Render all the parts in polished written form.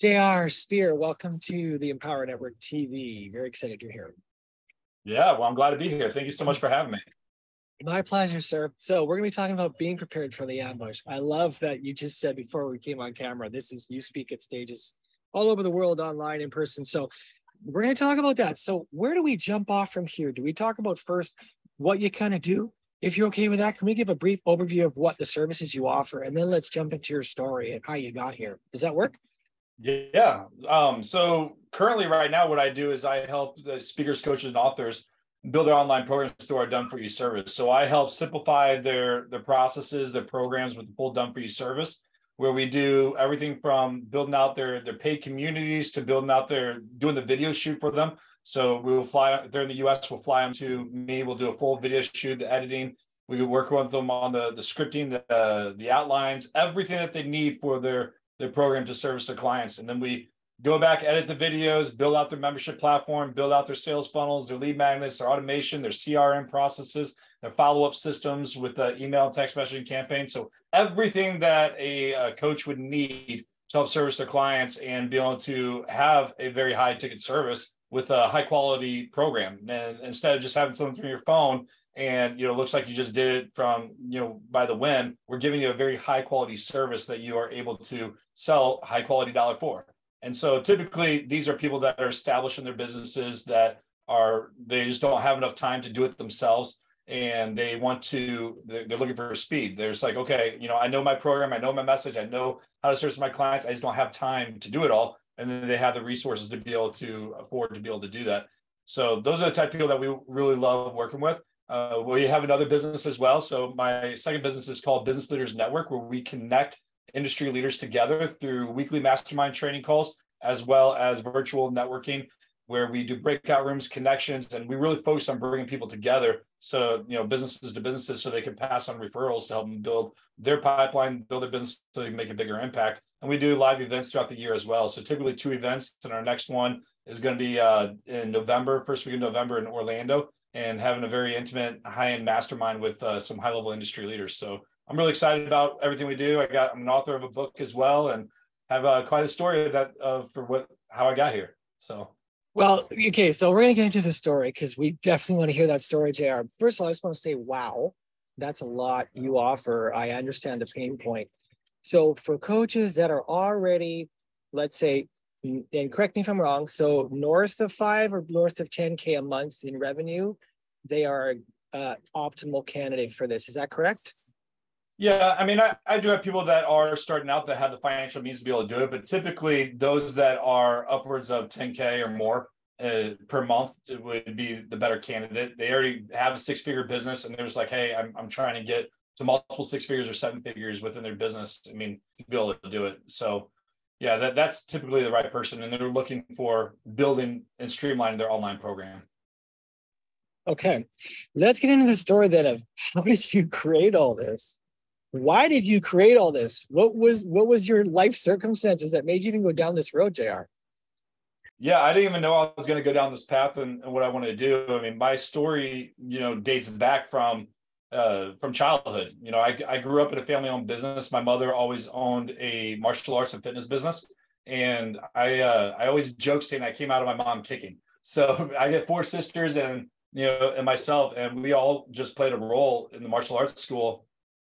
JR Spear, welcome to the Empower Network TV. Very excited you're here. Yeah, well, I'm glad to be here. Thank you so much for having me. My pleasure, sir. So we're going to be talking about being prepared for the ambush. I love that you just said before we came on camera, you speak at stages all over the world, online, in person. So we're going to talk about that. So where do we jump off from here? Do we talk about first what you kind of do? If you're okay with that, can we give a brief overview of what the services you offer? And then let's jump into your story and how you got here. Does that work? Yeah. So currently right now, what I do is I help the speakers, coaches, and authors build their online programs through our Done For You service. So I help simplify their processes, their programs with the full Done For You service, where we do everything from building out their paid communities to doing the video shoot for them. So we will fly, if they're in the US, we'll fly them to me. We'll do a full video shoot, the editing. We would work with them on the scripting, the outlines, everything that they need for their program to service their clients. And then we go back, edit the videos, build out their membership platform, build out their sales funnels, their lead magnets, their automation, their CRM processes, their follow-up systems with the email and text messaging campaign. So everything that a coach would need to help service their clients and be able to have a very high ticket service with a high quality program. And instead of just having something from your phone and it looks like you just did it from by the whim, we're giving you a very high quality service that you are able to sell high quality dollar for. And so typically these are people that are established in their businesses they just don't have enough time to do it themselves, and they're looking for speed. They're just like, okay, I know my program, I know my message, I know how to service my clients, I just don't have time to do it all. And then they have the resources to be able to afford to be able to do that. So those are the type of people that we really love working with. We have another business as well. So my second business is called Business Leaders Network, where we connect industry leaders together through weekly mastermind training calls, as well as virtual networking, where we do breakout rooms, connections, and we really focus on bringing people together. So, businesses to businesses, so they can pass on referrals to help them build their pipeline, build their business so they can make a bigger impact. And we do live events throughout the year as well. So typically 2 events, and our next one is going to be in November, first week of November in Orlando, and having a very intimate high-end mastermind with some high-level industry leaders. So I'm really excited about everything we do. I'm an author of a book as well, and have quite a story how I got here. So. Well, okay, so we're going to get into the story because we definitely want to hear that story, JR. First of all, I just want to say, wow, that's a lot you offer. I understand the pain point. So for coaches that are already, let's say, and correct me if I'm wrong, so north of 5 or north of 10K a month in revenue, they are optimal candidate for this. Is that correct? Yeah, I mean, I do have people that are starting out that have the financial means to be able to do it, but typically those that are upwards of 10K or more per month would be the better candidate. They already have a 6-figure business, and they're just like, hey, I'm trying to get to multiple 6 figures or 7 figures within their business. I mean, to be able to do it. So yeah, that's typically the right person, and they're looking for building and streamlining their online program. Okay, let's get into the story then of how did you create all this? Why did you create all this? What was your life circumstances that made you even go down this road, JR? Yeah, I didn't even know I was going to go down this path and what I wanted to do. I mean, my story, dates back from childhood. I grew up in a family-owned business. My mother always owned a martial arts and fitness business, and I always joke saying I came out of my mom kicking. So I get 4 sisters and myself, and we all just played a role in the martial arts school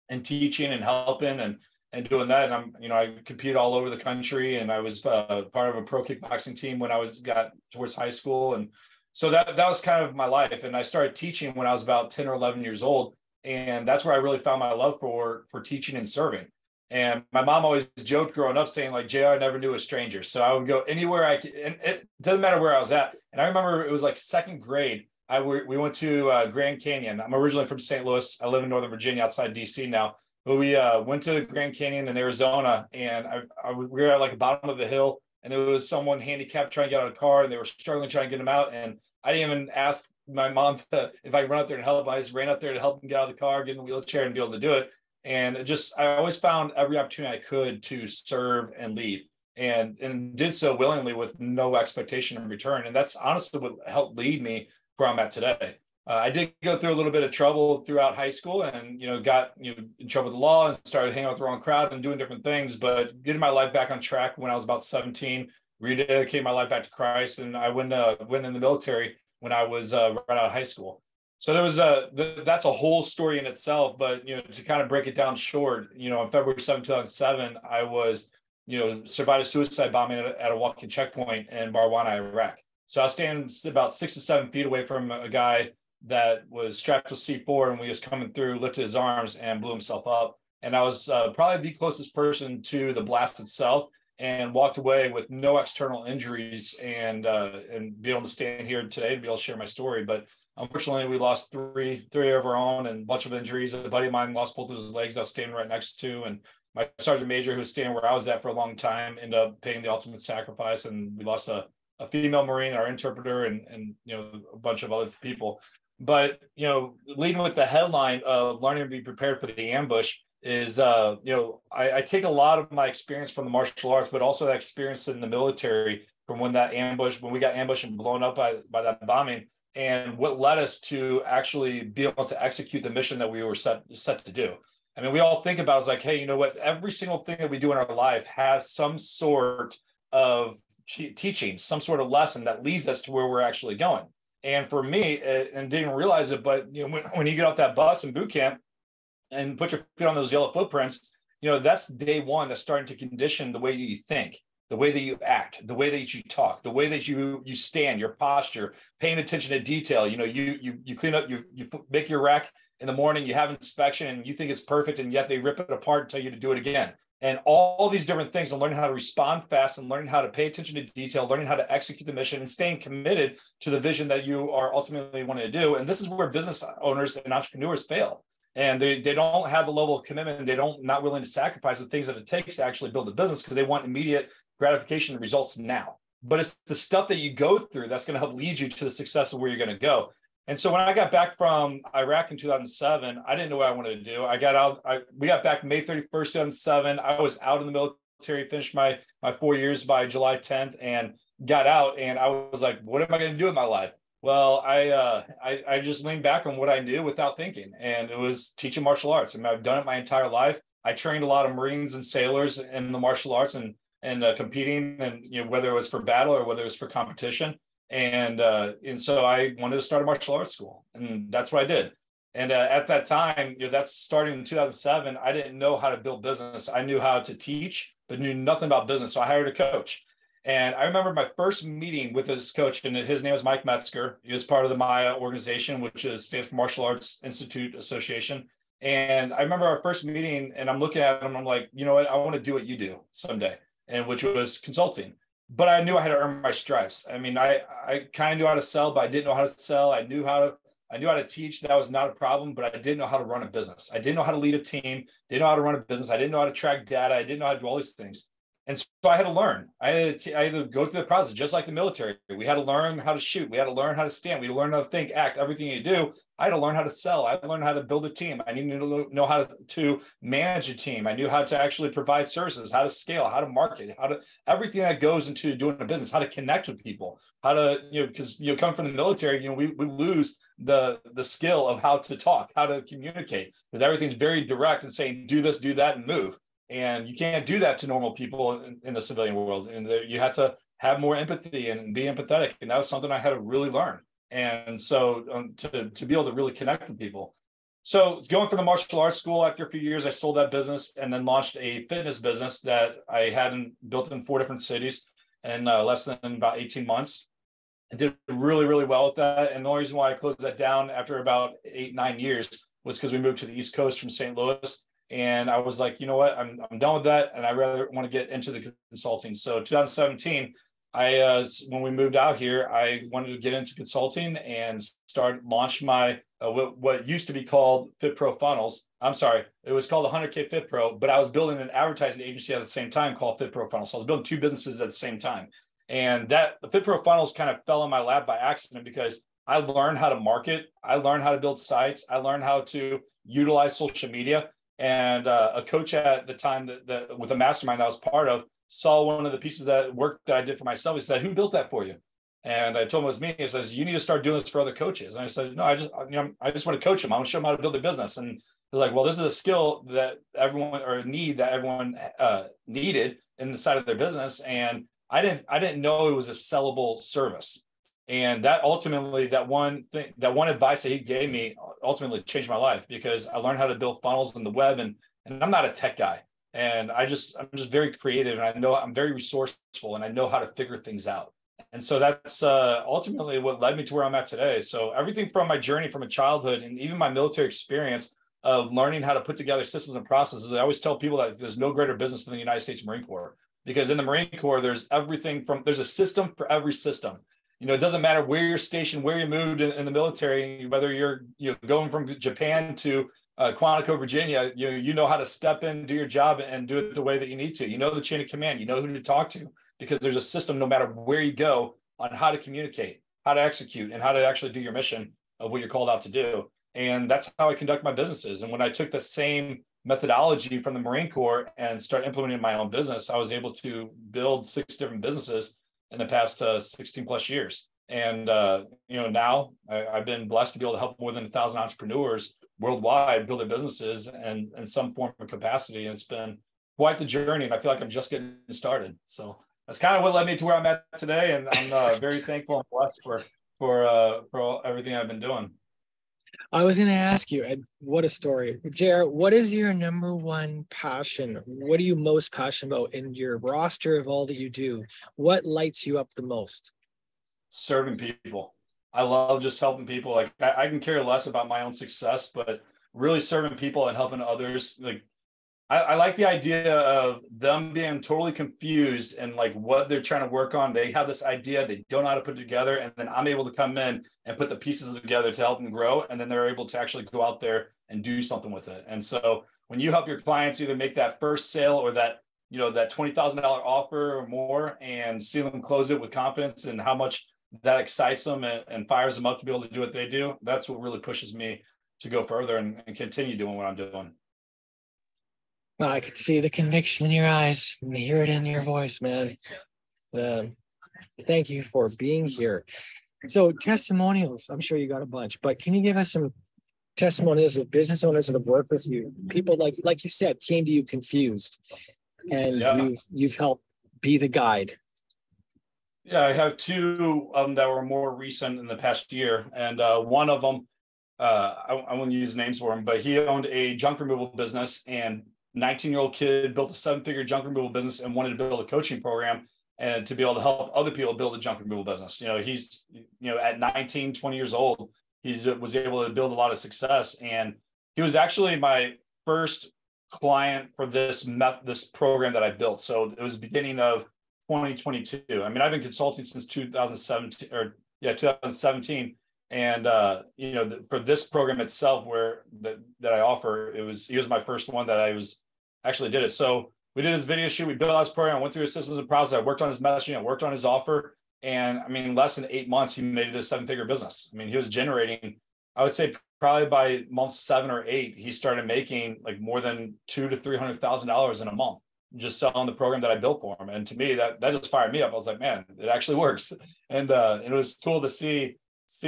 and teaching and helping and doing that. And I competed all over the country, and I was part of a pro kickboxing team when I got towards high school. And so that was kind of my life. And I started teaching when I was about 10 or 11 years old. And that's where I really found my love for teaching and serving. And my mom always joked growing up saying, like, JR never knew a stranger. So I would go anywhere I could, and it doesn't matter where I was at. And I remember it was like 2nd grade. We went to Grand Canyon. I'm originally from St. Louis. I live in Northern Virginia outside DC now. But we went to Grand Canyon in Arizona, and we were at like the bottom of the hill, and there was someone handicapped trying to get out of a car, and they were struggling trying to get him out. And I didn't even ask my mom if I could run out there and help. I just ran up there to help him get out of the car, get in the wheelchair, and be able to do it. And I always found every opportunity I could to serve and lead, and did so willingly with no expectation in return. And that's honestly what helped lead me where I'm at today. I did go through a little bit of trouble throughout high school, and got in trouble with the law and started hanging out with the wrong crowd and doing different things. But getting my life back on track when I was about 17, rededicated my life back to Christ, and I went in the military when I was right out of high school. So there was that's a whole story in itself. But to kind of break it down short, on February 7, 2007, I was survived a suicide bombing at a walking checkpoint in Barwana, Iraq. So I was standing about 6 to 7 feet away from a guy that was strapped with C4, and we was coming through, lifted his arms and blew himself up. And I was probably the closest person to the blast itself, and walked away with no external injuries, and be able to stand here today to be able to share my story. But unfortunately, we lost three of our own and a bunch of injuries. A buddy of mine lost both of his legs I was standing right next to, and my sergeant major, who was standing where I was at for a long time, ended up paying the ultimate sacrifice, and we lost a female Marine, our interpreter, and a bunch of other people. But leading with the headline of learning to be prepared for the ambush is I take a lot of my experience from the martial arts, but also that experience in the military from when we got ambushed and blown up by that bombing, and what led us to actually be able to execute the mission that we were set to do. I mean, we all think about it's like, hey, you know what? Every single thing that we do in our life has some sort of teaching, some sort of lesson that leads us to where we're actually going. And for me, and didn't realize it, but when you get off that bus in boot camp and put your feet on those yellow footprints, that's day one. That's starting to condition the way that you think, the way that you act, the way that you talk, the way that you stand, your posture, paying attention to detail. You clean up, you make your rack in the morning, you have inspection, and you think it's perfect, and yet they rip it apart and tell you to do it again. And all these different things, and learning how to respond fast, and learning how to pay attention to detail, learning how to execute the mission, and staying committed to the vision that you are ultimately wanting to do. And this is where business owners and entrepreneurs fail. And they don't have the level of commitment, and not willing to sacrifice the things that it takes to actually build a business, because they want immediate gratification and results now. But it's the stuff that you go through that's going to help lead you to the success of where you're going to go. And so when I got back from Iraq in 2007, I didn't know what I wanted to do. I got out. We got back May 31st, 2007. I was out in the military, finished my 4 years by July 10th, and got out. And I was like, what am I going to do with my life? Well, I just leaned back on what I knew without thinking, and it was teaching martial arts. I mean, I've done it my entire life. I trained a lot of Marines and sailors in the martial arts, and competing, and whether it was for battle or whether it was for competition. And so I wanted to start a martial arts school, and that's what I did. And at that time, that's starting in 2007. I didn't know how to build business. I knew how to teach, but knew nothing about business. So I hired a coach. And I remember my first meeting with this coach, and his name was Mike Metzger. He was part of the MAIA organization, which stands for Martial Arts Institute Association. And I remember our first meeting, and I'm looking at him, I'm like, you know what? I want to do what you do someday, and which was consulting. But I knew I had to earn my stripes. I mean, I kind of knew how to sell, but I didn't know how to sell. I knew how to teach. That was not a problem, but I didn't know how to run a business. I didn't know how to lead a team. Didn't know how to run a business. I didn't know how to track data. I didn't know how to do all these things. And so I had to learn. I had to go through the process, just like the military. We had to learn how to shoot. We had to learn how to stand. We had to learn how to think, act, everything you do. I had to learn how to sell. I had to learn how to build a team. I needed to know how to manage a team. I knew how to actually provide services, how to scale, how to market, everything that goes into doing a business, how to connect with people, how to, because come from the military, we lose the skill of how to talk, how to communicate, because everything's very direct and saying, do this, do that, and move. And you can't do that to normal people in the civilian world. And you have to have more empathy and be empathetic. And that was something I had to really learn. And so to be able to really connect with people. So going from the martial arts school, after a few years, I sold that business and then launched a fitness business that I had built in 4 different cities in less than about 18 months. I did really, really well with that. And the only reason why I closed that down after about 8-9 years was because we moved to the East Coast from St. Louis. And I was like, you know what, I'm done with that. And I rather want to get into the consulting. So 2017, when we moved out here, I wanted to get into consulting and launch my, what used to be called FitPro Funnels. I'm sorry, it was called 100K FitPro, but I was building an advertising agency at the same time called FitPro Funnels. So I was building 2 businesses at the same time. And the FitPro Funnels kind of fell in my lap by accident, because I learned how to market. I learned how to build sites. I learned how to utilize social media. And a coach at the time that with a mastermind that I was part of saw one of the pieces that work that I did for myself. He said, "Who built that for you?" And I told him it was me. He says, you need to start doing this for other coaches. And I said, no, I just want to coach them. I want to show them how to build a business. And they're like, well, this is a skill that everyone, or a need that everyone needed in the side of their business. And I didn't know it was a sellable service. And that ultimately, that one advice that he gave me ultimately changed my life, because I learned how to build funnels in the web, and I'm not a tech guy. And I'm just very creative, and I know I'm very resourceful, and I know how to figure things out. And so that's ultimately what led me to where I'm at today. So everything from my journey from a childhood and even my military experience of learning how to put together systems and processes. I always tell people that there's no greater business than the United States Marine Corps, because in the Marine Corps, there's a system for every system. It doesn't matter where you're stationed, where you moved in the military, whether you're going from Japan to Quantico, Virginia, you know how to step in, do your job, and do it the way that you need to. You know the chain of command, you know who to talk to, because there's a system no matter where you go on how to communicate, how to execute, and how to actually do your mission of what you're called out to do. And that's how I conduct my businesses. And when I took the same methodology from the Marine Corps and start implementing my own business, I was able to build 6 different businesses in the past 16 plus years. And, now I've been blessed to be able to help more than 1,000 entrepreneurs worldwide build their businesses and in some form of capacity. And it's been quite the journey. And I feel like I'm just getting started. So that's kind of what led me to where I'm at today. And I'm very thankful and blessed for everything I've been doing. I was going to ask you, what a story. JR, what is your number one passion? What are you most passionate about in your roster of all that you do? What lights you up the most? Serving people. I love just helping people. Like I can care less about my own success, but really serving people and helping others. Like I like the idea of them being totally confused and like what they're trying to work on. They have this idea, they don't know how to put it together. And then I'm able to come in and put the pieces together to help them grow. And then they're able to actually go out there and do something with it. And so when you help your clients either make that first sale or that $20,000 offer or more, and see them close it with confidence and how much that excites them and fires them up to be able to do what they do, that's what really pushes me to go further and continue doing what I'm doing. Well, I could see the conviction in your eyes and hear it in your voice, man. Thank you for being here. So testimonials, I'm sure you got a bunch, but can you give us some testimonials of business owners that have worked with you? People like you said, came to you confused, and you've helped be the guide. Yeah, I have 2 that were more recent in the past year. And one of them, I won't use names for him, but he owned a junk removal business, and 19-year-old kid built a 7-figure junk removal business and wanted to build a coaching program and to be able to help other people build a junk removal business. He's, at 19, 20 years old, he was able to build a lot of success. And he was actually my first client for this program that I built. So it was the beginning of 2022. I mean, I've been consulting since 2017. And, for this program itself, that I offer, he was my first one that I actually did it. So we did his video shoot, we built out his program, went through his systems and process. I worked on his messaging, I worked on his offer. And I mean, less than 8 months, he made it a 7-figure business. I mean, he was generating, I would say probably by month 7 or 8, he started making like more than $200,000 to $300,000 in a month, just selling the program that I built for him. And to me, that just fired me up. I was like, man, it actually works. And it was cool to see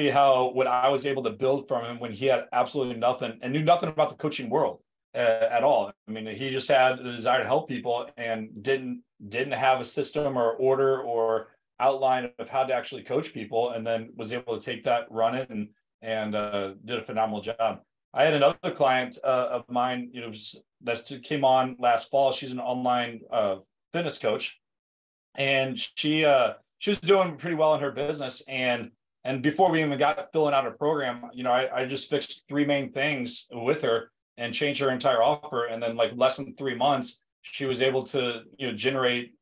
how what I was able to build from him when he had absolutely nothing and knew nothing about the coaching world at all. I mean, he just had the desire to help people and didn't have a system or order or outline of how to actually coach people, and then was able to take that, run it, and did a phenomenal job. I had another client of mine, that came on last fall. She's an online fitness coach, and she was doing pretty well in her business. And before we even got filling out her program, I just fixed 3 main things with her and changed her entire offer. And then like less than 3 months, she was able to, generate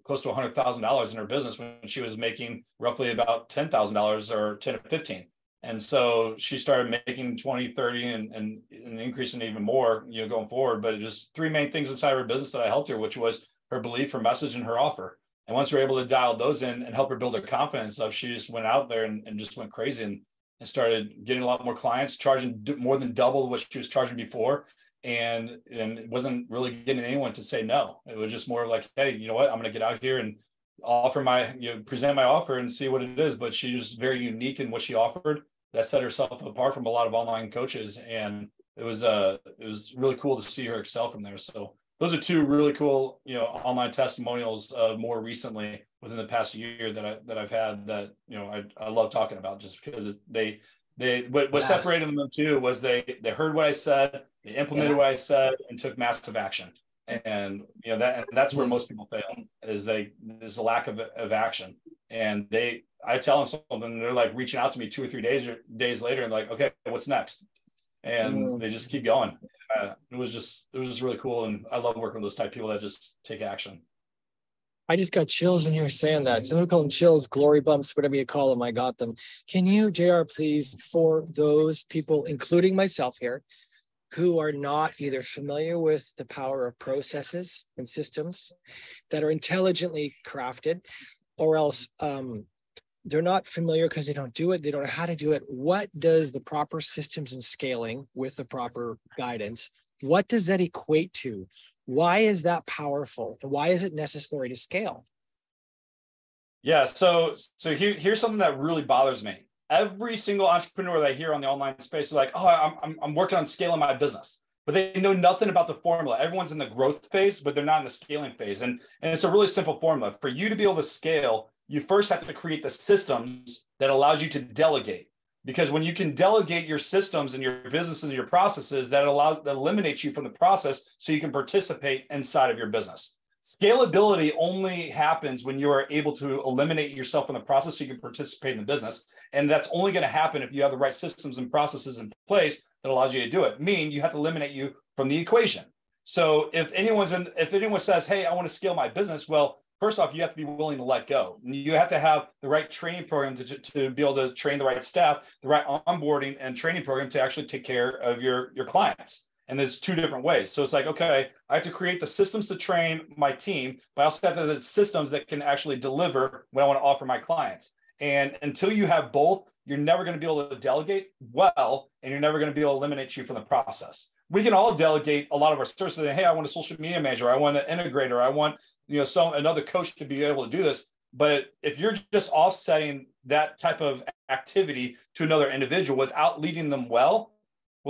close to $100,000 in her business when she was making roughly about $10,000 or 10 or 15. And so she started making 20, 30 and increasing even more, going forward. But it was 3 main things inside of her business that I helped her, which was her belief, her message, and her offer. And once we were able to dial those in and help her build her confidence up, she just went out there and just went crazy and started getting a lot more clients, charging more than double what she was charging before. And it wasn't really getting anyone to say no. It was just more like, hey, you know what? I'm going to get out here and offer present my offer and see what it is. But she was very unique in what she offered. That set herself apart from a lot of online coaches, and it was really cool to see her excel from there. So those are two really cool, online testimonials more recently within the past year that I've had that, I love talking about, just because what separated them too was they heard what I said, they implemented what I said, and took massive action. And that's where most people fail, is there's a lack of action. And I tell them something, and they're like reaching out to me 2 or 3 days later, and like, okay, what's next? And they just keep going. It was just really cool, and I love working with those type of people that just take action. I just got chills when you were saying that. Some people call them chills, glory bumps, whatever you call them. I got them. Can you, JR, please, for those people, including myself here, who are not either familiar with the power of processes and systems that are intelligently crafted, or else they're not familiar because they don't do it, they don't know how to do it. What does the proper systems and scaling with the proper guidance, what does that equate to? Why is that powerful? And why is it necessary to scale? Yeah, so here's something that really bothers me. Every single entrepreneur that I hear on the online space is like, oh, I'm working on scaling my business, but they know nothing about the formula. Everyone's in the growth phase, but they're not in the scaling phase. And it's a really simple formula. For you to be able to scale, you first have to create the systems that allows you to delegate. Because when you can delegate your systems and your businesses and your processes, that eliminates you from the process, so you can participate inside of your business. Scalability only happens when you are able to eliminate yourself from the process so you can participate in the business. And that's only going to happen if you have the right systems and processes in place that allows you to do it. Meaning you have to eliminate you from the equation. So if anyone says, hey, I want to scale my business, well, first off, you have to be willing to let go. You have to have the right training program to be able to train the right staff, the right onboarding and training program to actually take care of your clients. And there's two different ways. So it's like, okay, I have to create the systems to train my team, but I also have to have the systems that can actually deliver what I want to offer my clients. And until you have both, you're never going to be able to delegate well, and you're never going to be able to eliminate you from the process. We can all delegate a lot of our services. Hey, I want a social media manager, I want an integrator, I want another coach to be able to do this. But if you're just offsetting that type of activity to another individual without leading them well,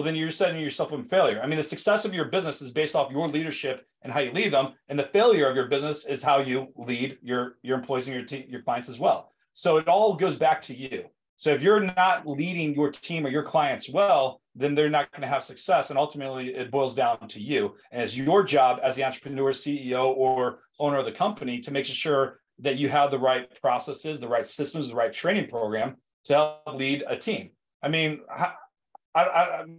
then you're setting yourself up in failure. I mean, the success of your business is based off your leadership and how you lead them, and the failure of your business is how you lead your employees and your clients as well. So it all goes back to you. So if you're not leading your team or your clients well, then they're not going to have success. And ultimately, it boils down to you. And it's your job as the entrepreneur, CEO, or owner of the company to make sure that you have the right processes, the right systems, the right training program to help lead a team. I mean,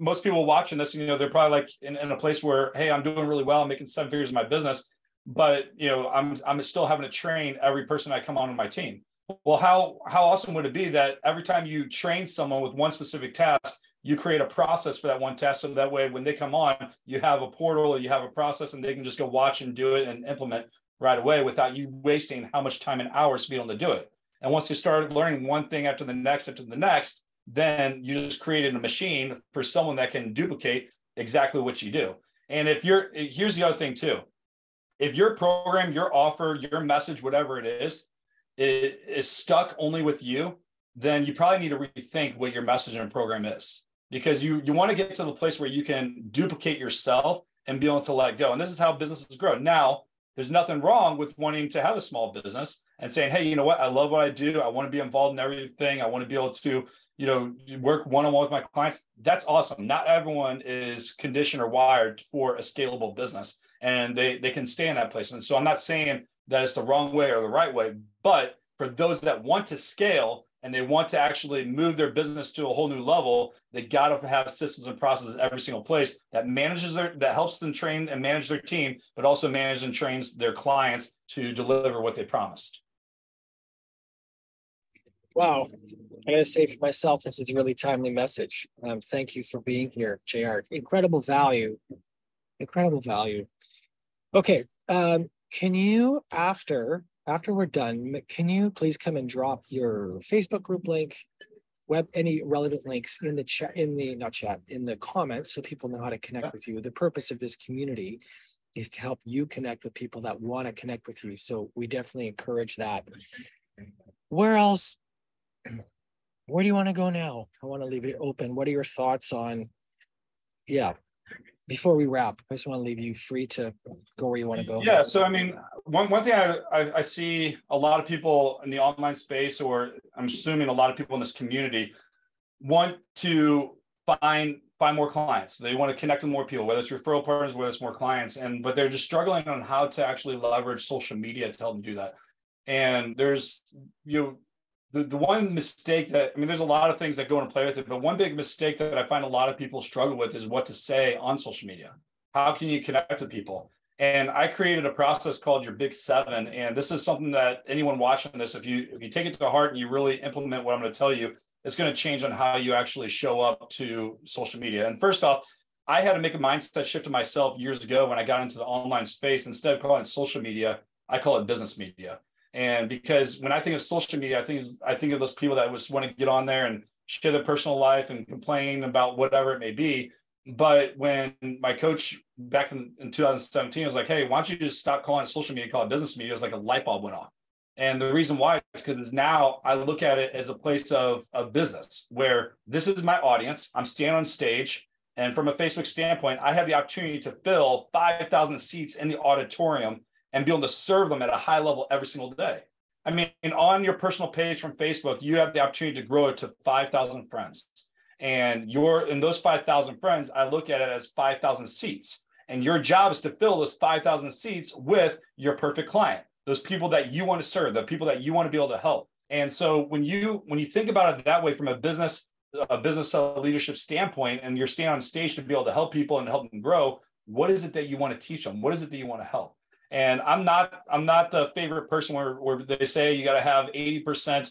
most people watching this, they're probably like in a place where, hey, I'm doing really well, I'm making 7 figures in my business, but I'm still having to train every person I come on my team. Well, how awesome would it be that every time you train someone with one specific task, you create a process for that one task, so that way when they come on, you have a portal or you have a process, and they can just go watch and do it and implement right away without you wasting how much time and hours to be able to do it. And once you start learning one thing after the next, then you just created a machine for someone that can duplicate exactly what you do. And here's the other thing too. If your program, your offer, your message, whatever it is stuck only with you, then you probably need to rethink what your message and program is, because you want to get to the place where you can duplicate yourself and be able to let go. And this is how businesses grow. Now, there's nothing wrong with wanting to have a small business and saying, hey, you know what? I love what I do. I want to be involved in everything. I want to be able to, work one-on-one with my clients. That's awesome. Not everyone is conditioned or wired for a scalable business, and they can stay in that place. And so I'm not saying that it's the wrong way or the right way, but for those that want to scale and they want to actually move their business to a whole new level, they got to have systems and processes in every single place that helps them train and manage their team, but also manage and trains their clients to deliver what they promised. Wow. I got to say for myself, this is a really timely message. Thank you for being here, JR. Incredible value. Incredible value. Okay. Can you, after we're done, can you please come and drop your Facebook group link, any relevant links in the chat, in the comments, so people know how to connect with you. The purpose of this community is to help you connect with people that want to connect with you. So we definitely encourage that. Where else? Where do you want to go now? I want to leave it open. What are your thoughts on, before we wrap, I just want to leave you free to go where you want to go. Yeah. So, I mean, one thing I see a lot of people in the online space, or I'm assuming a lot of people in this community, want to find more clients. They want to connect with more people, whether it's referral partners, whether it's more clients, but they're just struggling on how to actually leverage social media to help them do that. And there's, the one mistake that, I mean, there's a lot of things that go into play with it, but one big mistake that I find a lot of people struggle with is what to say on social media. How can you connect with people? And I created a process called your Big Seven. And this is something that anyone watching this, if you take it to heart and you really implement what I'm going to tell you, it's going to change on how you actually show up to social media. And first off, I had to make a mindset shift to myself years ago when I got into the online space. Instead of calling it social media, I call it business media. And because when I think of social media, I think of those people that just want to get on there and share their personal life and complain about whatever it may be. But when my coach back in 2017 was like, hey, why don't you just stop calling it social media, call it business media? It was like a light bulb went off. And the reason why is because now I look at it as a place of business where this is my audience. I'm standing on stage. And from a Facebook standpoint, I have the opportunity to fill 5,000 seats in the auditorium and be able to serve them at a high level every single day. I mean, on your personal page from Facebook, you have the opportunity to grow it to 5,000 friends. And in those 5,000 friends, I look at it as 5,000 seats. And your job is to fill those 5,000 seats with your perfect client, those people that you want to serve, the people that you want to be able to help. And so when you think about it that way from a business leadership standpoint, and you're standing on stage to be able to help people and help them grow, what is it that you want to teach them? What is it that you want to help? And I'm not the favorite person where they say you got to have 80%,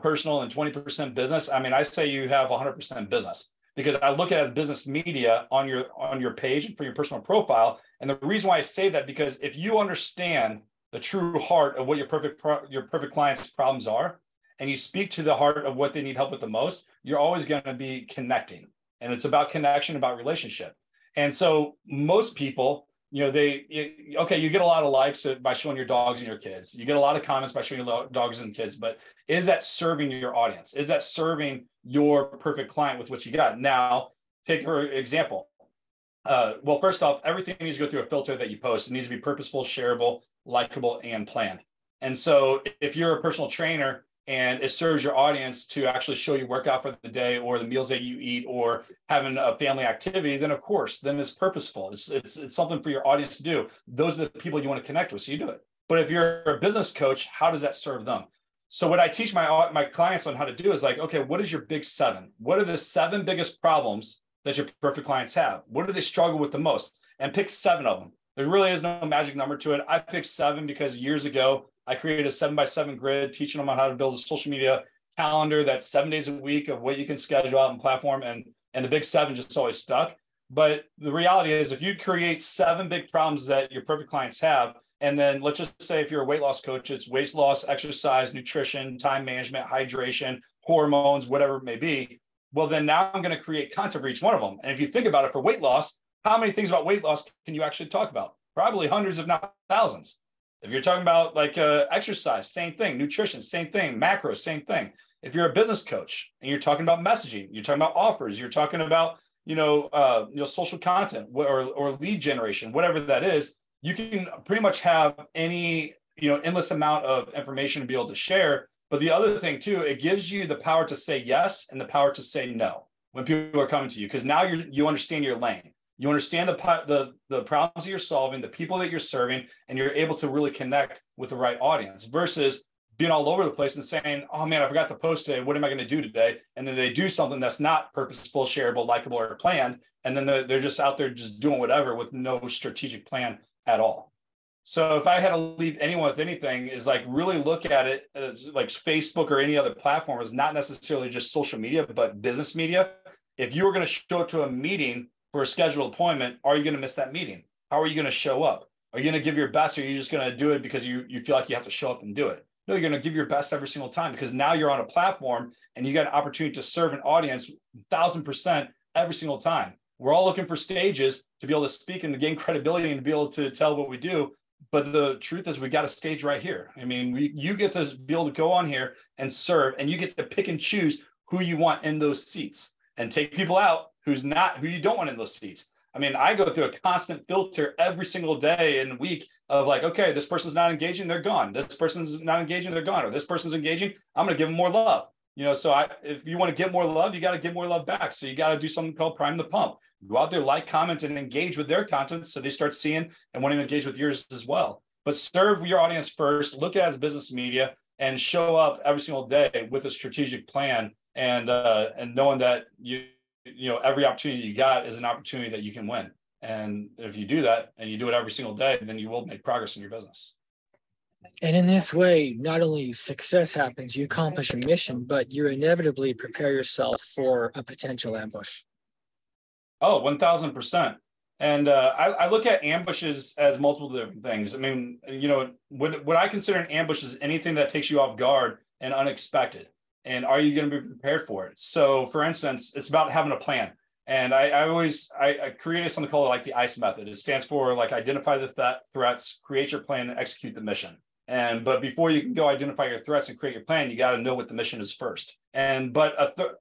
personal and 20% business. I mean, I say you have 100% business, because I look at it as business media on your page and for your personal profile. And the reason why I say that, because if you understand the true heart of what your perfect client's problems are, and you speak to the heart of what they need help with the most, you're always going to be connecting. And it's about connection, about relationship. And so most people, you get a lot of likes by showing your dogs and your kids. You get a lot of comments by showing your dogs and kids, but is that serving your audience? Is that serving your perfect client with what you got? Now, take for example. Well, first off, everything needs to go through a filter that you post. It needs to be purposeful, shareable, likable, and planned. And so if you're a personal trainer and it serves your audience to actually show you workout for the day, or the meals that you eat, or having a family activity, then of course, then it's purposeful. It's something for your audience to do. Those are the people you want to connect with, so you do it. But if you're a business coach, how does that serve them? So what I teach my clients on how to do is like, okay, what is your big seven? What are the 7 biggest problems that your perfect clients have? What do they struggle with the most? And pick 7 of them. There really is no magic number to it. I picked 7 because years ago, I created a 7x7 grid, teaching them on how to build a social media calendar that's 7 days a week of what you can schedule out on platform. And the big 7 just always stuck. But the reality is, if you create 7 big problems that your perfect clients have, and then let's just say if you're a weight loss coach, it's weight loss, exercise, nutrition, time management, hydration, hormones, whatever it may be. Well, then now I'm going to create content for each one of them. And if you think about it, for weight loss, how many things about weight loss can you actually talk about? Probably hundreds, if not thousands. If you're talking about like exercise, same thing. Nutrition, same thing. Macros, same thing. If you're a business coach and you're talking about messaging, you're talking about offers, you're talking about social content or lead generation, whatever that is, you can pretty much have any endless amount of information to be able to share. But the other thing too, it gives you the power to say yes and the power to say no when people are coming to you, because now you understand your lane. You understand the problems that you're solving, the people that you're serving, and you're able to really connect with the right audience versus being all over the place and saying, oh man, I forgot to post today. What am I going to do today? And then they do something that's not purposeful, shareable, likable, or planned. And then they're just out there just doing whatever with no strategic plan at all. So if I had to leave anyone with anything, is like really look at it like Facebook or any other platform is not necessarily just social media, but business media. If you were going to show up to a meeting for a scheduled appointment, are you going to miss that meeting? How are you going to show up? Are you going to give your best, or are you just going to do it because you feel like you have to show up and do it? No, you're going to give your best every single time, because now you're on a platform and you got an opportunity to serve an audience 1,000% every single time. We're all looking for stages to be able to speak and to gain credibility and to be able to tell what we do. But the truth is, we got a stage right here. I mean, you get to be able to go on here and serve, and you get to pick and choose who you want in those seats and take people out who you don't want in those seats. I mean, I go through a constant filter every single day and week of like, okay, this person's not engaging, they're gone. This person's not engaging, they're gone. Or this person's engaging, I'm going to give them more love. So if you want to get more love, you got to give more love back. So you got to do something called prime the pump. Go out there, like, comment, and engage with their content so they start seeing and wanting to engage with yours as well. But serve your audience first, look at it as business media, and show up every single day with a strategic plan and knowing that every opportunity you got is an opportunity that you can win. And if you do that and you do it every single day, then you will make progress in your business. And in this way, not only success happens, you accomplish a mission, but you inevitably prepare yourself for a potential ambush. Oh, 1000%. And I look at ambushes as multiple different things. I mean, what I consider an ambush is anything that takes you off guard and unexpected. And are you going to be prepared for it? So, for instance, it's about having a plan. And I created something called like the ICE method. It stands for like identify the threats, create your plan, and execute the mission. But before you can go identify your threats and create your plan, you got to know what the mission is first. But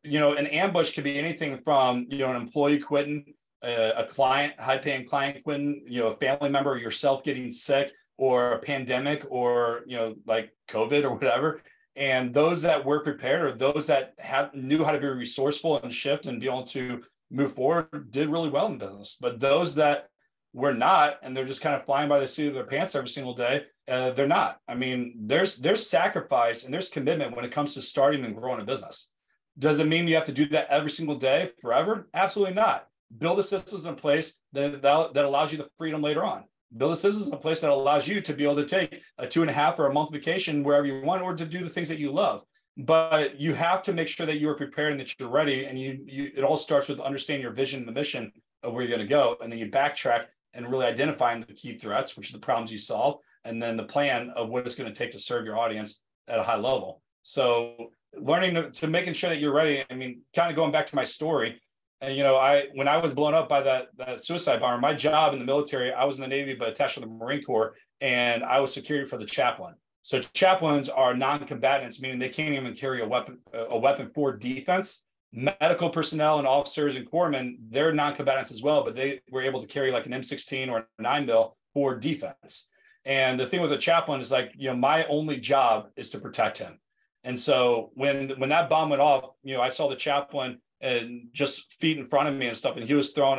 an ambush could be anything from an employee quitting, a client, high-paying client quitting, a family member or yourself getting sick, or a pandemic, or like COVID or whatever. And those that were prepared, or those that knew how to be resourceful and shift and be able to move forward, did really well in business. But those that were not, and they're just kind of flying by the seat of their pants every single day, they're not. I mean, there's sacrifice and there's commitment when it comes to starting and growing a business. Does it mean you have to do that every single day forever? Absolutely not. Build the systems in place that allows you the freedom later on. Build the systems in place that allows you to be able to take a 2.5 or a month vacation wherever you want, or to do the things that you love. But you have to make sure that you are prepared and that you're ready. And it all starts with understanding your vision and the mission of where you're going to go. And then you backtrack and really identifying the key threats, which are the problems you solve, and then the plan of what it's going to take to serve your audience at a high level. So learning to making sure that you're ready. I mean, kind of going back to my story, and when I was blown up by that suicide bomber, my job in the military, I was in the Navy, but attached to the Marine Corps, and I was security for the chaplain. So chaplains are non-combatants, meaning they can't even carry a weapon for defense. Medical personnel and officers and corpsmen, they're non-combatants as well, but they were able to carry like an M16 or a 9mm for defense. And the thing with a chaplain is like, my only job is to protect him. And so when that bomb went off, I saw the chaplain and just feet in front of me and stuff, and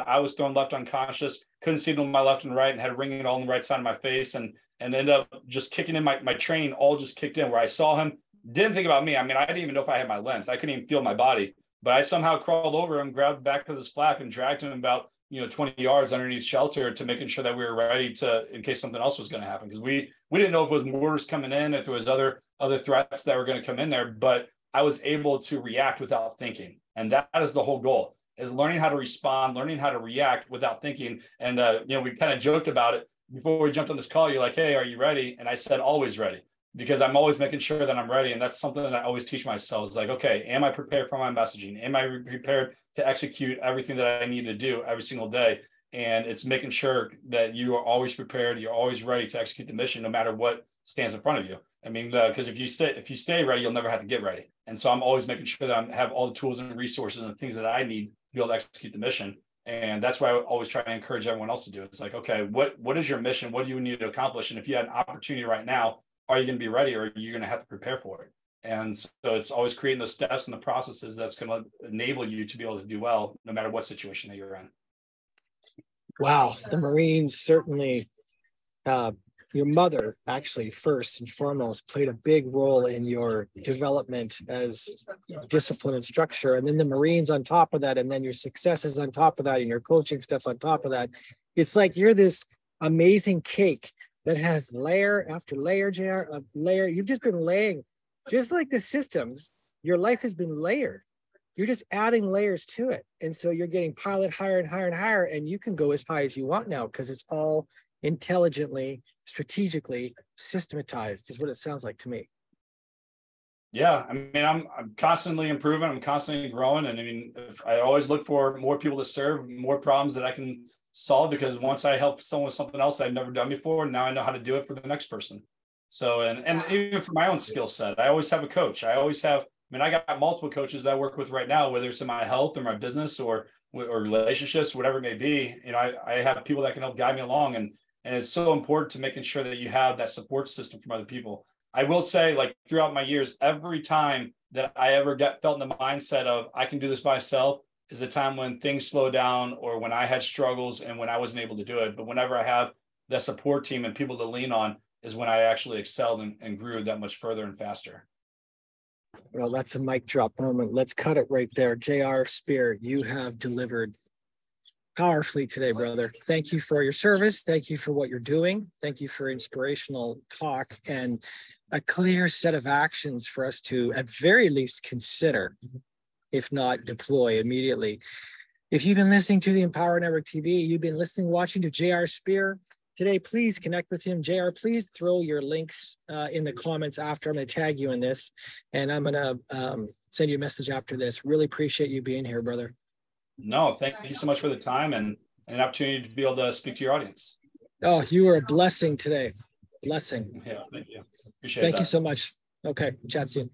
I was thrown left unconscious, couldn't see to my left and right, and had ringing all on the right side of my face, and ended up just kicking in. My training all just kicked in, where I saw him, didn't think about me. I mean, I didn't even know if I had my limbs. I couldn't even feel my body, but I somehow crawled over him, grabbed the back of his flak, and dragged him about 20 yards underneath shelter, to making sure that we were ready in case something else was going to happen, because we didn't know if it was mortars coming in, if there was other threats that were going to come in there. But I was able to react without thinking. And that is the whole goal, is learning how to respond, learning how to react without thinking. And, we kind of joked about it before we jumped on this call. You're like, hey, are you ready? And I said, always ready, because I'm always making sure that I'm ready. And that's something that I always teach myself, is like, okay, am I prepared for my messaging? Am I prepared to execute everything that I need to do every single day? And it's making sure that you are always prepared. You're always ready to execute the mission, no matter what stands in front of you. I mean, because if you stay ready, you'll never have to get ready. And so I'm always making sure that I have all the tools and resources and things that I need to be able to execute the mission. And that's why I always try to encourage everyone else to do it. It's like, okay, what is your mission? What do you need to accomplish? And if you had an opportunity right now, are you going to be ready, or are you going to have to prepare for it? And so it's always creating those steps and the processes that's going to enable you to be able to do well, no matter what situation that you're in. Wow. The Marines certainly, your mother actually first and foremost played a big role in your development as discipline and structure, and then the Marines on top of that, and then your successes on top of that, and your coaching stuff on top of that. It's like you're this amazing cake that has layer after layer, layer. You've just been laying, just like the systems, your life has been layered. You're just adding layers to it. And so you're getting pilot higher and higher and higher, and you can go as high as you want now, because it's all intelligently, strategically systematized, is what it sounds like to me. Yeah, I mean, I'm constantly improving. I'm constantly growing, and I mean, I always look for more people to serve, more problems that I can solve. Because once I help someone with something else I've never done before, now I know how to do it for the next person. So, and even for my own skill set, I always have a coach. I always have. I mean, I got multiple coaches that I work with right now, whether it's in my health or my business or relationships, whatever it may be. You know, I have people that can help guide me along, and it's so important to making sure that you have that support system from other people. I will say, like throughout my years, every time that I ever felt in the mindset of I can do this by myself is the time when things slow down or when I had struggles and when I wasn't able to do it. But whenever I have that support team and people to lean on is when I actually excelled and grew that much further and faster. Well, that's a mic drop moment. Let's cut it right there. J.R. Spear, you have delivered powerfully today, brother. Thank you for your service. Thank you for what you're doing. Thank you for inspirational talk and a clear set of actions for us to, at very least, consider, if not deploy immediately. If you've been listening to the Empower Network TV, you've been listening, watching to J.R. Spear today, please connect with him. JR, please throw your links in the comments after. I'm going to tag you in this, and I'm going to send you a message after this. Really appreciate you being here, brother. No, thank you so much for the time and an opportunity to be able to speak to your audience. Oh, you were a blessing today. Blessing. Yeah, thank you. Appreciate Thank that. you so much. Okay, chat soon.